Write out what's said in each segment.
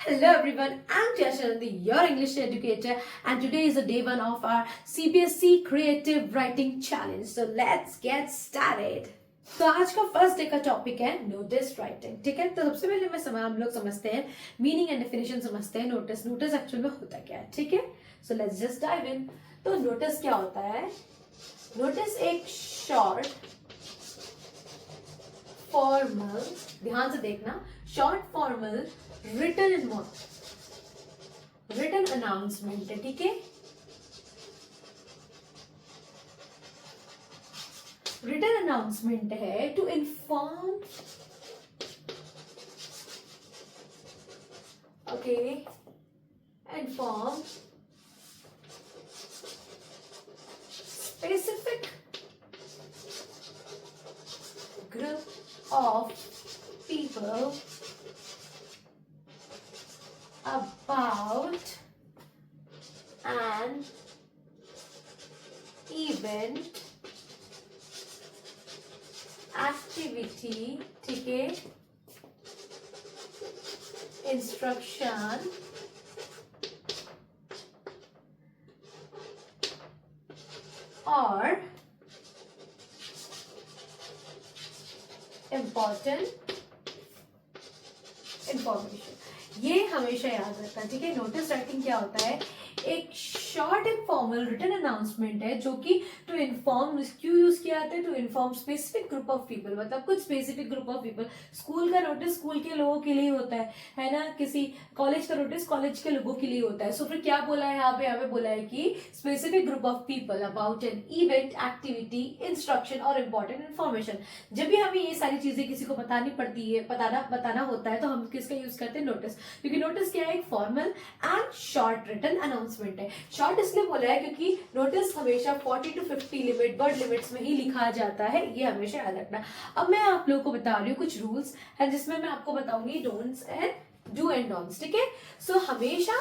Hello everyone, I'm Jashanandi, your English educator, and today is the day one of our CBSE Creative Writing Challenge. So let's get started. तो आज का first day का topic है notice writing. ठीक है, तो सबसे पहले हम लोग समझते हैं मीनिंग एंड डेफिनेशन समझते हैं. नोटिस एक्चुअल में होता क्या है. ठीक है, so let's just dive in. तो नोटिस क्या होता है? नोटिस एक शॉर्ट फॉर्मल, ध्यान से देखना, शॉर्ट फॉर्मल रिटन अनाउंसमेंट है. ठीक है, रिटन अनाउंसमेंट है to inform, okay, inform specific group of people about an event, activity, ठीक है, instruction, or important information. ये हमेशा याद रखना. ठीक है, नोटिस राइटिंग क्या होता है? एक short and formal written announcement है जो कि टू इन्फॉर्म, क्यों यूज किया जाता है? To inform specific group of people, मतलब कुछ specific group of people. School का नोटिस स्कूल के लोगों के लिए होता है ना. किसी कॉलेज का नोटिस कॉलेज के लोगों के लिए होता है. सो फिर क्या बोला है यहाँ पे बोला है कि specific group of people about an event, activity, instruction और इम्पोर्टेंट इन्फॉर्मेशन. जब भी हमें ये सारी चीजें किसी को बतानी पड़ती है, बताना होता है, तो हम किसका यूज करते हैं? नोटिस. क्योंकि नोटिस क्या है? एक formal and short written announcement है. शॉर्ट इसलिए बोला है क्योंकि नोटिस हमेशा 40 to 50 लिमिट, वर्ड लिमिट्स में ही लिखा जाता है. ये हमेशा याद रखना. अब मैं आप लोगों को बता रही हूँ कुछ रूल्स है जिसमें मैं आपको बताऊंगी don'ts and do and don'ts. ठीक है, सो हमेशा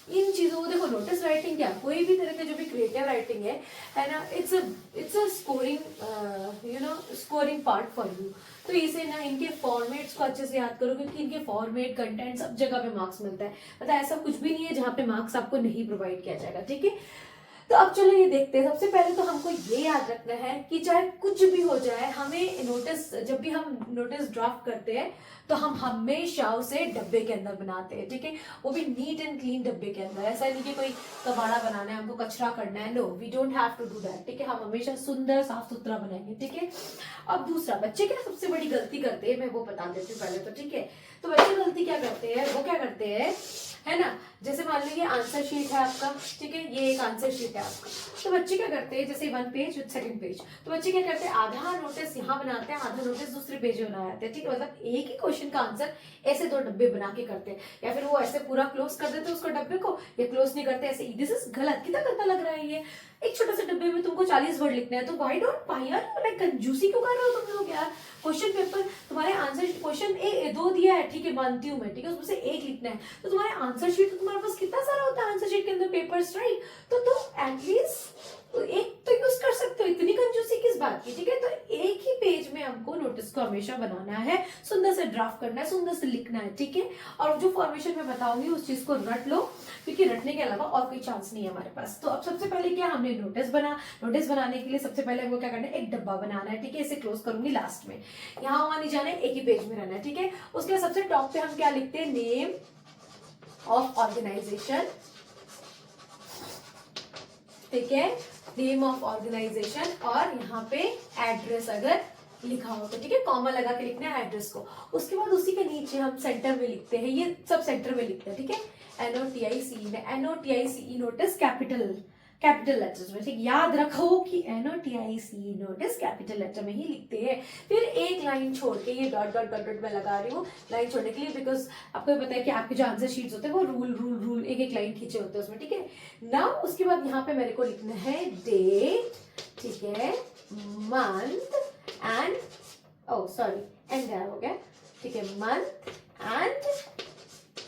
इन चीजों को देखो. नोटिस राइटिंग क्या, कोई भी तरह का जो भी क्रिएटिव राइटिंग है ना, it's a scoring part for you. तो इसे ना, इनके फॉर्मेट्स को अच्छे से याद करो क्योंकि इनके फॉर्मेट, कंटेंट, सब जगह पे मार्क्स मिलता है. मतलब ऐसा कुछ भी नहीं है जहाँ पे मार्क्स आपको नहीं प्रोवाइड किया जाएगा. ठीक है, तो अब चलो ये देखते हैं. सबसे पहले तो हमको ये याद रखना है कि चाहे कुछ भी हो जाए, हमें नोटिस, जब भी हम नोटिस ड्राफ्ट करते हैं तो हम हमेशा उसे डब्बे के अंदर बनाते हैं. ठीक है, वो भी नीट एंड क्लीन डब्बे के अंदर. ऐसा नहीं कि कोई कबाड़ा बनाना है, हमको कचरा करना है. No, we don't have to do that. ठीक है, हम हमेशा सुंदर साफ सुथरा बनाएंगे. ठीक है, अब दूसरा, बच्चे क्या सबसे बड़ी गलती करते हैं, मैं वो बता देती हूँ पहले तो. ठीक है, तो बच्चे गलती क्या करते हैं? वो क्या करते हैं, है ना, जैसे मान लीजिए आंसर शीट है आपका. ठीक है, ये एक आंसर शीट है आपका. तो बच्चे क्या करते हैं, जैसे 1 पेज विद 2nd पेज, तो बच्चे क्या करते हैं, आधा नोटिस यहाँ बनाते हैं, आधा नोटिस दूसरे पेज में बनाते हैं. ठीक है, मतलब एक ही क्वेश्चन का आंसर ऐसे 2 डब्बे बना के करते हैं, या फिर वो ऐसे पूरा क्लोज कर देते हैं उसको डब्बे को, या क्लोज नहीं करते ऐसे. दिस इज गलत. कितना गंदा लग रहा है ये. एक छोटे से डब्बे में तुमको 40 वर्ड लिखना है, तो व्हाई डोंट यार, लाइक कंजूसी क्यों कर रहे हो तुम लोग यार? क्वेश्चन पेपर तुम्हारे आंसर, क्वेश्चन 2 दिया है, ठीक है, मानती हूँ मैं. ठीक है, उसमें से 1 लिखना है, तो तुम्हारे आंसर शीट, तो तुम्हारे पास कितना सारा होता है आंसर शीट के अंदर पेपर्स, राइट? तो तुम एटलीस्ट एक तो यूज कर सकते हो. इतनी कंजूसी किस बात की? ठीक है, तो एक ही पेज में हमको नोटिस को हमेशा बनाना है, सुंदर से ड्राफ्ट करना है, सुंदर से लिखना है. ठीक है, और जो फॉर्मेशन में बताऊंगी उस चीज को रट लो, क्योंकि रटने के अलावा और कोई चांस नहीं है हमारे पास. तो अब सबसे पहले क्या, हमने नोटिस बनाने के लिए सबसे पहले हमको क्या करना है, एक डब्बा बनाना है. ठीक है, इसे क्लोज करूंगी लास्ट में, यहाँ वहां नहीं जाना है, एक ही पेज में रहना है. ठीक है, उसके बाद सबसे टॉप पे हम क्या लिखते हैं, नेम ऑफ ऑर्गेनाइजेशन. ठीक है, नेम ऑफ ऑर्गेनाइजेशन, और यहाँ पे एड्रेस अगर लिखा हो तो. ठीक है, कॉमा लगा के लिखना है एड्रेस को. उसके बाद उसी के नीचे हम सेंटर में लिखते हैं, ये सब सेंटर में लिखते हैं. ठीक है, NOTICE नोटिस कैपिटल लेटर्स में. ठीक, याद रखो कि NOTICE नोटिस कैपिटल लेटर में ही लिखते हैं. फिर एक लाइन छोड़ के, ये डॉट डॉट डॉट डॉट में लगा रही हूँ लाइन छोड़ने के लिए, बिकॉज आपको पता है कि आपके जो आंसर शीट्स होते हैं वो रूल एक लाइन खींचे होते हैं उसमें. ठीक है, नाउ उसके बाद यहाँ पे मेरे को लिखना है डेट. ठीक है, month end, oh sorry, end हो गया. ठीक है, मंथ एंड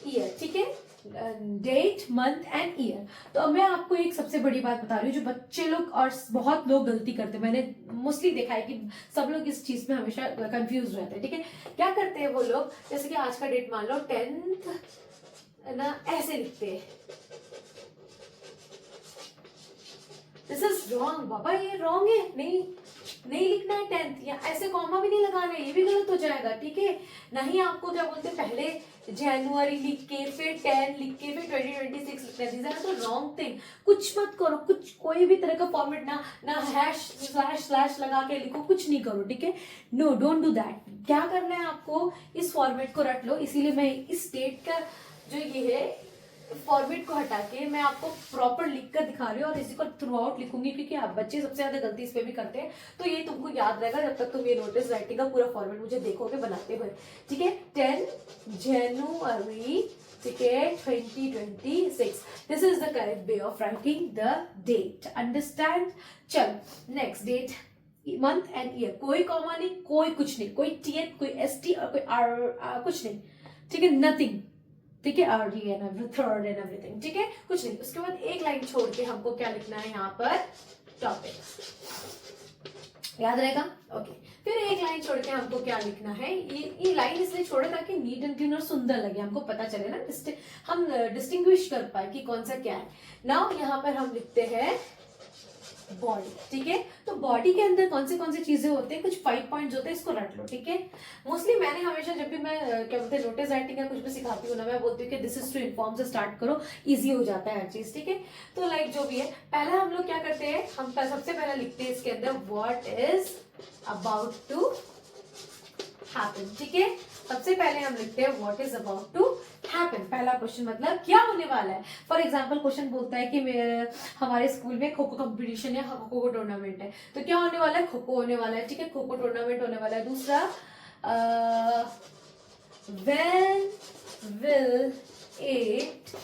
ईयर. ठीक है, डेट, मंथ एंड ईयर. तो अब मैं आपको एक सबसे बड़ी बात बता रही हूँ जो बच्चे लोग और बहुत लोग गलती करते हैं. मैंने मोस्टली देखा है कि सब लोग इस चीज में हमेशा कंफ्यूज रहते हैं. ठीक है, क्या करते हैं वो लोग, जैसे कि आज का डेट मान लो 10th है ना, ऐसे लिखते हैं। दिस इज रॉन्ग बाबा, ये रॉन्ग है, नहीं नहीं लिखना है 10th, या ऐसे कॉमा भी नहीं लगाना है, ये भी गलत हो जाएगा, ठीक है। नहीं, आपको क्या बोलते हैं, पहले जनवरी लिख के फिर 10 लिख के फिर 2026 लिखना है, दीज तो रॉन्ग थिंग। कुछ मत करो, कुछ कोई भी तरह का फॉर्मेट ना हैश स्लैश स्लैश लगा के लिखो, कुछ नहीं करो, ठीक है। No, don't do that. क्या करना है आपको, इस फॉर्मेट को रट लो। इसीलिए मैं इस डेट का जो ये है फॉर्मेट को हटा के मैं आपको प्रॉपर लिख कर दिखा रही हूँ, और इसी को थ्रू आउट लिखूंगी, क्योंकि आप बच्चे सबसे ज्यादा गलती इस पे भी करते हैं। तो ये तुमको याद रहेगा जब तक तुम ये नोटिस राइटिंग का पूरा फॉर्मेट मुझे देखोगे बनाते हुए, ठीक है। 10 जनवरी, ठीक है, 2026, this is the correct way of writing the date, understand. चल next, date, month and year, कोई कॉमा नहीं, कोई कुछ नहीं, कोई टीएन, कोई एसटी और कोई आर, कुछ नहीं, ठीक है, नथिंग, ठीक है, R D and third and everything, ठीक है, कुछ नहीं। उसके बाद एक लाइन छोड़ के हमको क्या लिखना है यहाँ पर, टॉपिक, याद रहेगा, ओके। फिर एक लाइन छोड़ के हमको क्या लिखना है, ये लाइन इसलिए छोड़े ताकि नीट एंड क्लीन और सुंदर लगे, हमको पता चले ना, हम डिस्टिंग्विश कर पाए कि कौन सा क्या है। नाउ यहाँ पर हम लिखते हैं बॉडी, ठीक है। तो बॉडी के अंदर कौन सी चीजें होते हैं, कुछ 5 पॉइंट्स होते हैं, इसको रट लो, ठीक है। मोस्टली मैंने हमेशा जब भी मैं क्या बोलते हैं नोटिस राइटिंग का कुछ भी सिखाती हूँ ना, मैं बोलती हूँ कि दिस इज टू इन्फॉर्म से स्टार्ट करो, इजी हो जाता है हर चीज, ठीक है। तो लाइक जो भी है, पहला हम लोग क्या करते हैं, हम सबसे पहले लिखते हैं इसके अंदर what is about to happen, ठीक है। सबसे पहले हम लिखते हैं what is about to happen, पहला क्वेश्चन मतलब क्या होने वाला है। फॉर एग्जाम्पल क्वेश्चन बोलता है कि हमारे स्कूल में खो खो कंपटीशन या खो खो टूर्नामेंट है, तो क्या होने वाला है, खो खो होने वाला है, ठीक है, खो खो टूर्नामेंट होने वाला है। दूसरा, व्हेन विल इट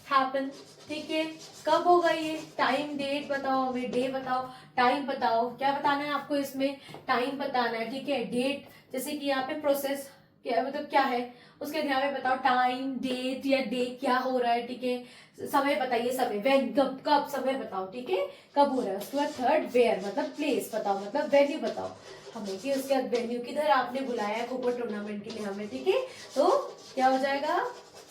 हैपन, ठीक है, कब होगा ये, टाइम डेट बताओ, हमें डे बताओ, टाइम बताओ, क्या बताना है आपको इसमें, टाइम बताना है, ठीक है। डेट, जैसे कि यहाँ पे प्रोसेस क्या मतलब क्या है, उसके ध्यान में बताओ, टाइम, डेट या डे क्या हो रहा है, ठीक है। समय बताइए, समय, व्हेन, कब समय बताओ, ठीक है, कब हो रहा है। उसके बाद थर्ड, वेयर मतलब प्लेस बताओ, मतलब वेन्यू बताओ हमें कि उसके बाद वेन्यू किधर आपने बुलाया खो खो टूर्नामेंट के लिए हमें, ठीक है। तो क्या हो जाएगा,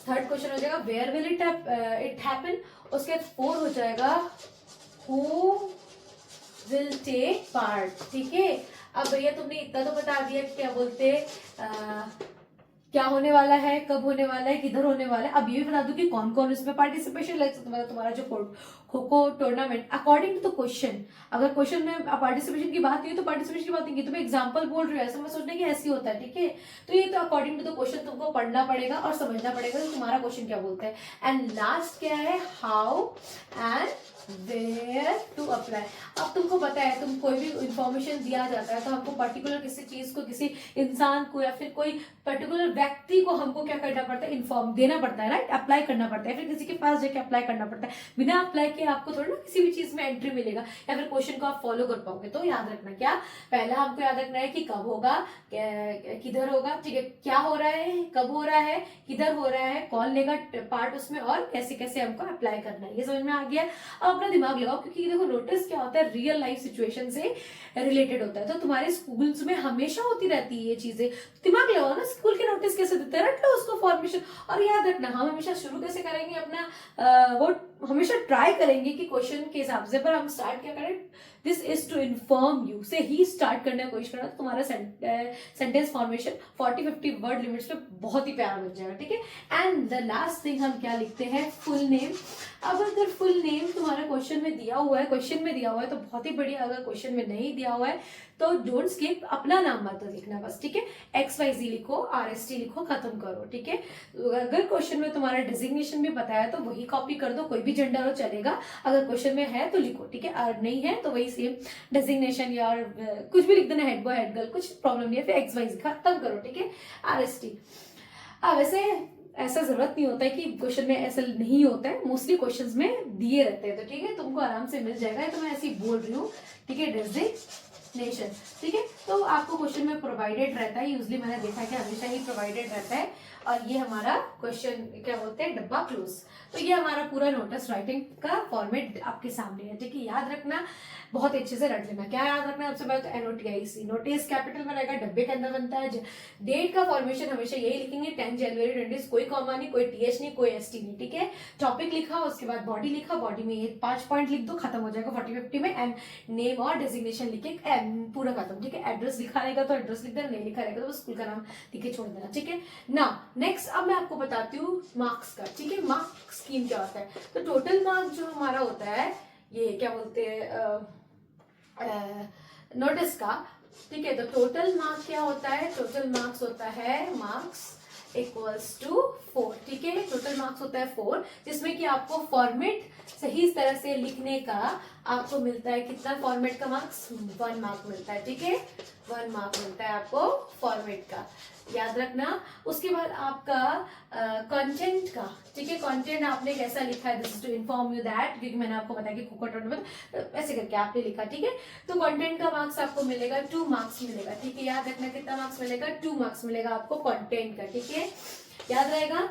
थर्ड क्वेश्चन हो जाएगा वेयर विल इट हैपन। उसके बाद 4 हो जाएगा हु विल टेक पार्ट, ठीक है। अब भैया तुमने इतना तो बता दिया क्या बोलते क्या होने वाला है, कब होने वाला है, किधर होने वाला है। अब ये भी बता दूं कि कौन कौन इसमें पार्टिसिपेशन ले सकता है। तुम्हारा जो kho kho tournament according to the question, अगर क्वेश्चन में पार्टिसिपेशन की बात की तो पार्टिसिपेशन की बात नहीं की, तुम्हें एग्जांपल बोल रही हो ऐसा मैं सोचना कि ऐसी होता है, ठीक है। तो ये तो अकॉर्डिंग टू द क्वेश्चन तुमको पढ़ना पड़ेगा और समझना पड़ेगा कि तुम्हारा क्वेश्चन क्या बोलता है। एंड लास्ट क्या है, how and where to apply. अब तुमको पता है, तुम कोई भी इंफॉर्मेशन दिया जाता है तो हमको पर्टिकुलर किसी चीज को, किसी इंसान को या फिर कोई पर्टिकुलर व्यक्ति को हमको क्या करना पड़ता है, इन्फॉर्म देना पड़ता है, राइट, अप्लाई करना पड़ता है, फिर किसी के पास जाके अप्लाई करना पड़ता है। बिना अप्लाई किए आपको थोड़ा ना किसी भी चीज में एंट्री मिलेगा या फिर क्वेश्चन को आप फॉलो कर पाओगे। तो याद रखना, क्या पहला हमको याद रखना है कि कब होगा, किधर होगा, ठीक है, क्या हो रहा है, कब हो रहा है, किधर हो रहा है, कौन लेगा पार्ट उसमें, और कैसे कैसे हमको अप्लाई करना है। ये समझ में आ गया। अब अपना दिमाग लगाओ, क्योंकि देखो नोटिस क्या होता है, रियल लाइफ सिचुएशन से रिलेटेड होता है। तो तुम्हारे स्कूल्स में हमेशा होती रहती है ये चीजें। दिमाग लगाओ ना, स्कूल के नोटिस कैसे देते हैं, रट लो उसको फॉर्मेशन। और याद रखना, हम हमेशा शुरू कैसे करेंगे अपना वो हमेशा ट्राई करेंगे कि क्वेश्चन के हिसाब से, पर हम स्टार्ट क्या करें, this is to inform you से ही स्टार्ट करने की कोशिश करना। तो तुम्हारा सेंटेंस फॉर्मेशन 40-50 वर्ड लिमिट्स पे बहुत ही प्यारा बन जाएगा, ठीक है। एंड द लास्ट थिंग हम क्या लिखते हैं, फुल नेम। अब अगर फुल नेम तुम्हारा क्वेश्चन में दिया हुआ है तो बहुत ही बढ़िया। अगर क्वेश्चन में नहीं दिया हुआ है तो डोंट स्किप, अपना नाम मत लिखना बस, ठीक है। XYZ लिखो, RST लिखो, खत्म करो, ठीक है। अगर क्वेश्चन में तुम्हारा डेजिग्नेशन भी बताया तो वही कॉपी कर दो, कोई भी जेंडर हो चलेगा। अगर क्वेश्चन में है तो लिखो, ठीक है, और नहीं है तो वही सेम डेजिग्नेशन या कुछ भी लिख देना, हेड बॉय हेड गर्ल, कुछ प्रॉब्लम नहीं है। फिर XYZ खत्म करो, ठीक है, RST। अब वैसे ऐसा जरूरत नहीं होता है कि क्वेश्चन में ऐसा नहीं होता है, मोस्टली क्वेश्चंस में दिए रहते हैं, तो ठीक है, तुमको आराम से मिल जाएगा। तो मैं ऐसे ही बोल रही हूँ, ठीक है, डेजिग्नेशन, ठीक है। तो तो आपको क्वेश्चन में प्रोवाइडेड रहता है, यूजली मैंने देखा कि हमेशा ही प्रोवाइडेड रहता है। और ये हमारा क्वेश्चन क्या बोलते हैं, डब्बा क्लोज। तो ये हमारा पूरा नोटिस राइटिंग का फॉर्मेट आपके सामने है, ठीक है। याद रखना, बहुत अच्छे से रट लेना। क्या याद रखना है सबसे पहले, तो NOTIC, नोटिस कैपिटल में रहेगा, डब्बे के अंदर बनता है। डेट का फॉर्मेशन हमेशा यही लिखेंगे, 10 जनवरी 20, कोई कॉमा नहीं, कोई TH नहीं, कोई ST नहीं, ठीक है। टॉपिक लिखा, उसके बाद बॉडी लिखा, बॉडी में ये 5 पॉइंट लिख दो, खत्म हो जाएगा 40-50 में। एंड नेम और डेजिग्नेशन लिखे, पूरा खत्म, ठीक है। एड्रेस लिखा रहेगा तो एड्रेस लिख देना, नहीं लिखा रहेगा तो बस स्कूल का नाम लिख के छोड़ देना, ठीक है ना। नेक्स्ट अब मैं आपको बताती हूँ मार्क्स का, ठीक है। मार्क्स स्कीम क्या होता है, तो टोटल मार्क्स जो हमारा होता है, ये क्या बोलते हैं नोटिस का, ठीक है। तो टोटल मार्क्स क्या होता है, टोटल मार्क्स होता है मार्क्स इक्वल्स टू 4, ठीक है। टोटल मार्क्स होता है 4, जिसमें कि आपको फॉर्मेट सही तरह से लिखने का आपको मिलता है कितना, फॉर्मेट का मार्क्स 1 मार्क मिलता है, ठीक है। 1 मार्क मिलता है आपको फॉर्मेट का, याद रखना। उसके बाद आपका कंटेंट का, ठीक है। कंटेंट आपने कैसा लिखा है, this is to inform you that, क्योंकि मैंने आपको बताया कि खो टूर्नामेंट ऐसे करके आपने लिखा, ठीक है। तो कंटेंट का मार्क्स आपको मिलेगा 2 मार्क्स मिलेगा, ठीक है। याद रखना कितना मार्क्स मिलेगा, 2 मार्क्स मिलेगा आपको कंटेंट का, ठीक है, याद रहेगा।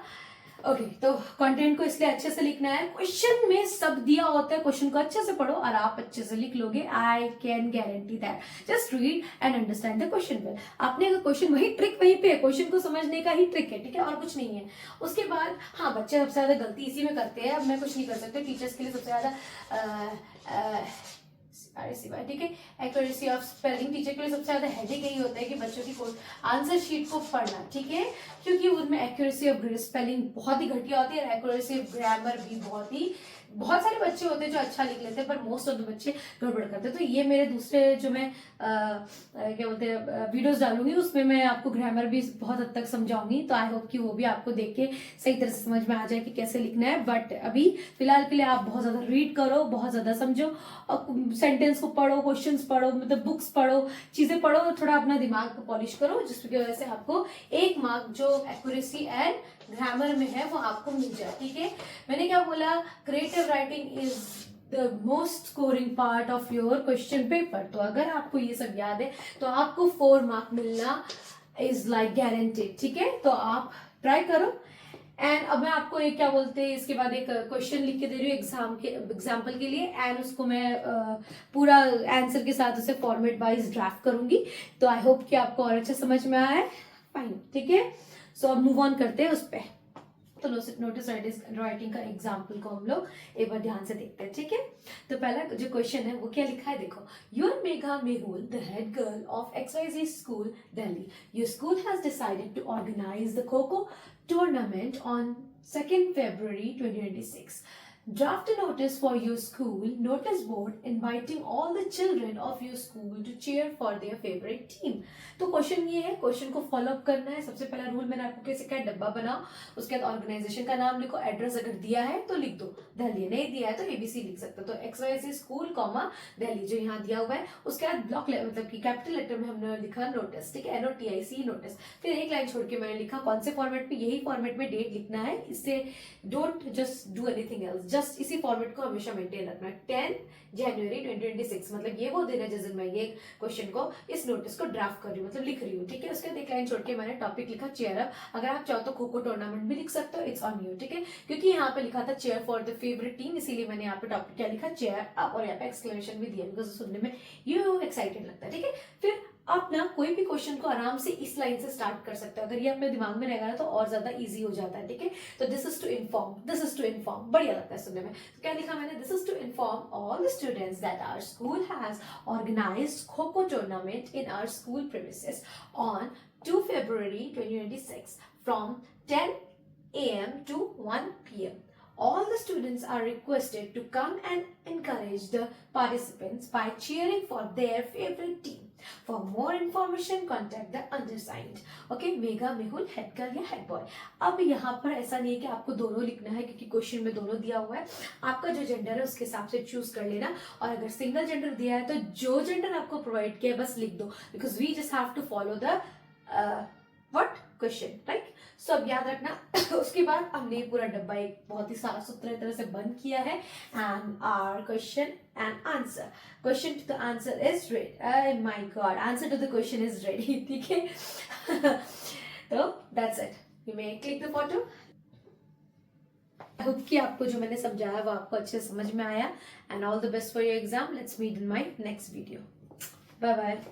ओके तो कंटेंट को इसलिए अच्छे से लिखना है, क्वेश्चन में सब दिया होता है, क्वेश्चन को अच्छे से पढ़ो और आप अच्छे से लिख लोगे। I can guarantee that, just read and understand the question well. आपने अगर क्वेश्चन, वही ट्रिक वहीं पे है, क्वेश्चन को समझने का ही ट्रिक है, ठीक है, और कुछ नहीं है। उसके बाद हाँ, बच्चे सबसे ज्यादा गलती इसी में करते हैं, अब मैं कुछ नहीं कर सकती, टीचर्स के लिए सबसे ज्यादा ठीक है, एक्यूरेसी ऑफ स्पेलिंग टीचर के लिए सबसे ज्यादा हेडेक यही होता है कि बच्चों की आंसर शीट को पढ़ना, ठीक है, क्योंकि उनमें एक्यूरेसी ऑफ स्पेलिंग बहुत ही घटिया होती है, एक्यूरेसी ऑफ ग्रामर भी बहुत सारे बच्चे होते हैं जो अच्छा लिख लेते हैं, पर मोस्ट ऑफ द बच्चे गड़बड़ करते हैं। तो ये मेरे दूसरे जो मैं क्या बोलते हैं वीडियोस डालूंगी, उसमें मैं आपको ग्रामर भी बहुत हद तक समझाऊंगी, तो आई होप कि वो भी आपको देख के सही तरह से समझ में आ जाए कि कैसे लिखना है। बट अभी फिलहाल के लिए आप बहुत ज्यादा रीड करो, बहुत ज्यादा समझो, और सेंटेंस को पढ़ो, क्वेश्चंस पढ़ो, मतलब बुक्स पढ़ो, चीजें पढ़ो, थोड़ा अपना दिमाग को पॉलिश करो, जिसकी वजह से आपको 1 मार्क जो एक्यूरेसी एंड ग्रामर में है वो आपको मिल जाए, ठीक है। मैंने क्या बोला, creative writing is the most scoring part of your question paper. तो अगर आपको ये सब याद है तो आपको 4 मार्क मिलना इज लाइक गारंटेड, ठीक है। तो आप ट्राई करो। एंड अब मैं आपको एक क्या बोलते हैं, इसके बाद एक क्वेश्चन लिख के दे रही हूँ एग्जाम्पल के लिए, एंड उसको मैं पूरा आंसर के साथ उसे फॉर्मेट वाइज ड्राफ्ट करूंगी। तो आई होप कि आपको और अच्छा समझ में आया है, फाइन, ठीक है। सो अब मूव ऑन करते हैं उस पर। तो नोटिस राइटिंग का एग्जाम्पल को हम लोग एक बार ध्यान से देखते हैं, ठीक है। तो पहला जो क्वेश्चन है वो क्या लिखा है, देखो। Your Megha Mehul, the head girl of XYZ school Delhi, your school has decided to organise the kho kho tournament on 2nd February 2026. Draft a notice for your school notice board inviting all the children of your school to cheer for their favorite team. तो question ये है, question को follow up करना है। सबसे पहला rule मैंने आपको कैसे कहा, डब्बा बनाओ, उसके बाद ऑर्गेनाइजेशन का नाम लिखो, एड्रेस अगर दिया है तो लिख दो, दिल्ली नहीं दिया है तो ABC लिख सकते हो। तो XYZ स्कूल कॉमा दिल्ली जो यहाँ दिया हुआ है, उसके बाद ब्लॉक मतलब कि कैपिटल लेटर में हमने लिखा नोटिस, ठीक है, NOTIC नोटिस। फिर एक लाइन छोड़ के मैंने लिखा कौन से फॉर्मेट में, यही फॉर्मेट में डेट लिखना है, इससे don't just do anything else, just इसी फॉर्मेट को हमेशा मेंटेन रखना है। 10 जनवरी 2026 मतलब ये वो दिन है जिस दिन मैं ये क्वेश्चन को, इस नोटिस को ड्राफ्ट कर रही हूँ, मतलब लिख रही हूँ, ठीक है। उसके एक लाइन छोड़ के मैंने टॉपिक लिखा चेयर अप। अगर आप चाहो तो खो-खो टूर्नामेंट भी लिख सकते हो, इट्स ऑन यू, ठीक है, क्योंकि यहाँ पे लिखा था chair for the favourite team, इसीलिए मैंने यहाँ पे टॉपिक क्या लिखा, चेयर अप, और यहाँ पे एक्सक्लेमेशन भी दिया बिकॉज सुनने में यू एक्साइटेड लगता है, ठीक है। फिर आप ना कोई भी क्वेश्चन को आराम से इस लाइन से स्टार्ट कर सकते हो, अगर ये अपने दिमाग में रहेगा ना तो और ज्यादा इजी हो जाता है, ठीक है। तो दिस इज टू इन्फॉर्म, बढ़िया लगता है सुनने में। तो क्या लिखा मैंने, this is to inform all the students that our school has organised kho kho tournament in our school premises on 2 February 2026 from 10 AM to 1 PM. All the students are requested to come and encourage the participants by cheering for their favorite team. For more information, contact the undersigned. Okay, mega Mehul head girl या head boy. अब यहाँ पर ऐसा नहीं है कि आपको दोनों लिखना है, क्योंकि क्वेश्चन में दोनों दिया हुआ है। आपका जो जेंडर है उसके हिसाब से चूज कर लेना, और अगर सिंगल जेंडर दिया है तो जो जेंडर आपको प्रोवाइड किया है बस लिख दो, because we just have to follow the what question, right. So अब याद रखना उसके बाद हमने पूरा डब्बा एक बहुत ही साफ सुथरे तरह से बंद किया है, and our question and answer, question to the answer is ready, my god, answer to the question is ready, ठीक है। तो that's it, you may click the photo. I hope कि आपको जो मैंने समझाया वो आपको अच्छे से समझ में आया, and all the best for your exam. Let's meet in my next video. Bye bye.